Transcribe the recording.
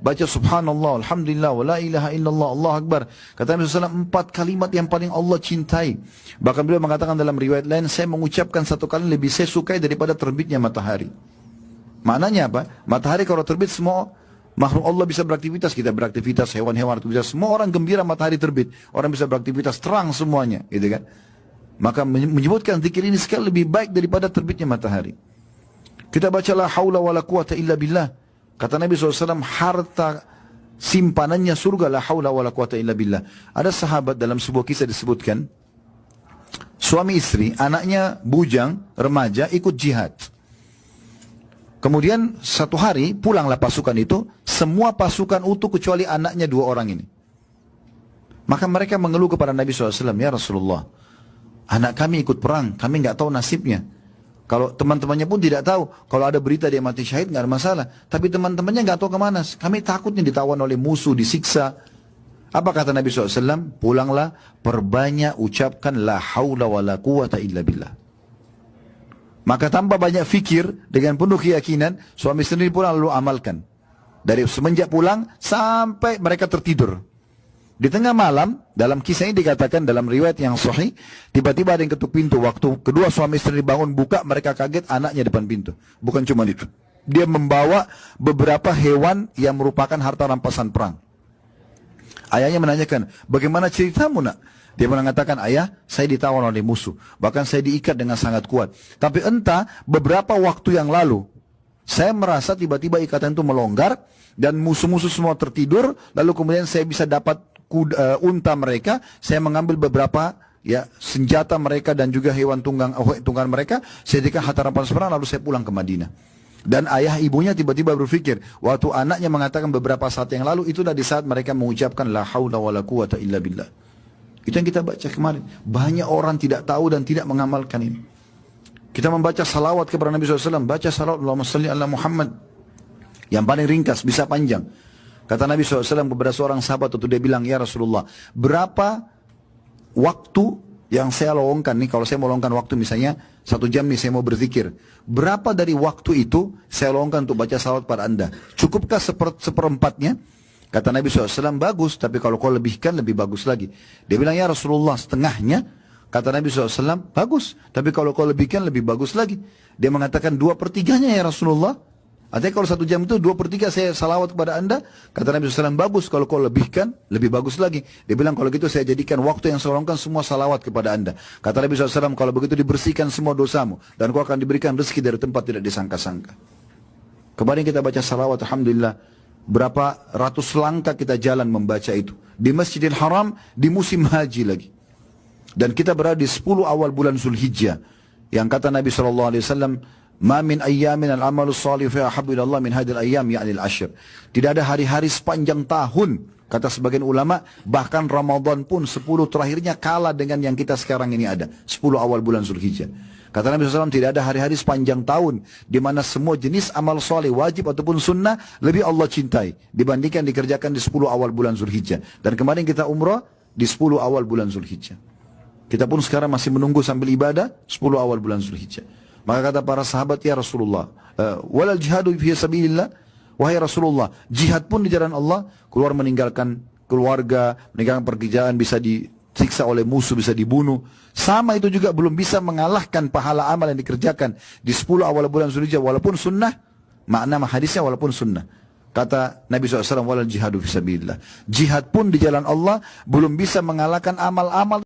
baca subhanallah, alhamdulillah, wa la ilaha illallah, Allah akbar. Kata Nabi SAW, 4 kalimat yang paling Allah cintai. Bahkan beliau mengatakan dalam riwayat lain, saya mengucapkan satu kali lebih saya sukai daripada terbitnya matahari. Maknanya apa? Matahari kalau terbit semua makhluk Allah bisa beraktivitas, kita beraktivitas, hewan-hewan beraktivitas, semua orang gembira matahari terbit. Orang bisa beraktivitas, terang semuanya, gitu kan? Maka menyebutkan zikir ini sekali lebih baik daripada terbitnya matahari. Kita baca la haula wala quwata illa billah. Kata Nabi SAW, harta simpanannya surga, la haula wala quwata illa billah. Ada sahabat dalam sebuah kisah disebutkan, suami istri, anaknya bujang, remaja, ikut jihad. Kemudian satu hari pulanglah pasukan itu, semua pasukan utuh kecuali anaknya 2 orang ini. Maka mereka mengeluh kepada Nabi SAW, ya Rasulullah, anak kami ikut perang, kami nggak tahu nasibnya. Kalau teman-temannya pun tidak tahu, kalau ada berita dia mati syahid nggak ada masalah. Tapi teman-temannya nggak tahu kemana. Kami takutnya ditawan oleh musuh, disiksa. Apa kata Nabi SAW? Pulanglah, perbanyak ucapkan la haula wa la quwata illa billah. Maka tanpa banyak fikir, dengan penuh keyakinan, suami istri pulang lalu amalkan. Dari semenjak pulang sampai mereka tertidur. Di tengah malam, dalam kisah ini dikatakan dalam riwayat yang sahih, tiba-tiba ada yang ketuk pintu. Waktu kedua suami istri dibangun buka, mereka kaget anaknya depan pintu. Bukan cuma itu. Dia membawa beberapa hewan yang merupakan harta rampasan perang. Ayahnya menanyakan, bagaimana ceritamu nak? Dia mengatakan, ayah, saya ditawan oleh musuh. Bahkan saya diikat dengan sangat kuat. Tapi entah beberapa waktu yang lalu, saya merasa tiba-tiba ikatan itu melonggar, dan musuh-musuh semua tertidur, lalu kemudian saya bisa dapat unta mereka, saya mengambil beberapa ya senjata mereka dan juga hewan tunggangan mereka, saya jadikan harta rampasan perang, lalu saya pulang ke Madinah. Dan ayah ibunya tiba-tiba berpikir, waktu anaknya mengatakan beberapa saat yang lalu, itulah di saat mereka mengucapkan la haula wala quwata illa billah. Itu yang kita baca kemarin. Banyak orang tidak tahu dan tidak mengamalkan ini. Kita membaca salawat kepada Nabi SAW, baca salawat Allahumma salli ala Muhammad, yang paling ringkas, bisa panjang. Kata Nabi SAW kepada seorang sahabat waktu dia bilang, ya Rasulullah, berapa waktu yang saya lowongkan nih, kalau saya mau lowongkan waktu misalnya 1 jam nih saya mau berzikir, berapa dari waktu itu saya lowongkan untuk baca salawat pada anda? Cukupkah seperempatnya? Kata Nabi SAW, bagus, tapi kalau kau lebihkan lebih bagus lagi. Dia bilang, ya Rasulullah, setengahnya? Kata Nabi SAW, bagus, tapi kalau kau lebihkan lebih bagus lagi. Dia mengatakan 2/3-nya ya Rasulullah. Artinya kalau 1 jam itu 2/3 saya salawat kepada anda. Kata Nabi SAW, bagus, kalau kau lebihkan lebih bagus lagi. Dia bilang, kalau gitu saya jadikan waktu yang saya lakukan semua salawat kepada anda. Kata Nabi SAW, kalau begitu dibersihkan semua dosamu, dan kau akan diberikan rezeki dari tempat tidak disangka-sangka. Kemarin kita baca salawat, alhamdulillah, berapa ratus langkah kita jalan membaca itu. Di Masjidil Haram, di musim haji lagi. Dan kita berada di 10 awal bulan Zulhijjah. Yang kata Nabi SAW, ma min ayyamin al-amalu salih fi ahabbu ila Allah min hadhihi al-ayyam ya'ni al-ashr. Tidak ada hari-hari sepanjang tahun, kata sebagian ulama, bahkan Ramadan pun 10 terakhirnya kalah dengan yang kita sekarang ini ada, 10 awal bulan Zulhijjah. Kata Nabi SAW, tidak ada hari-hari sepanjang tahun di mana semua jenis amal saleh wajib ataupun sunnah lebih Allah cintai dibandingkan dikerjakan di 10 awal bulan Zulhijjah. Dan kemarin kita umrah di 10 awal bulan Zulhijjah. Kita pun sekarang masih menunggu sambil ibadah 10 awal bulan Zulhijjah. Maka kata para sahabat, ya Rasulullah, walal jihadu fi sabilillah, wahai Rasulullah, jihad pun di jalan Allah, keluar meninggalkan keluarga, meninggalkan pekerjaan, bisa disiksa oleh musuh, bisa dibunuh. Sama itu juga belum bisa mengalahkan pahala amal yang dikerjakan di 10 awal bulan Zulhijjah, walaupun sunnah, makna hadisnya walaupun sunnah. Kata Nabi SAW, walal jihadu fi sabilillah, jihad pun di jalan Allah belum bisa mengalahkan amal-amal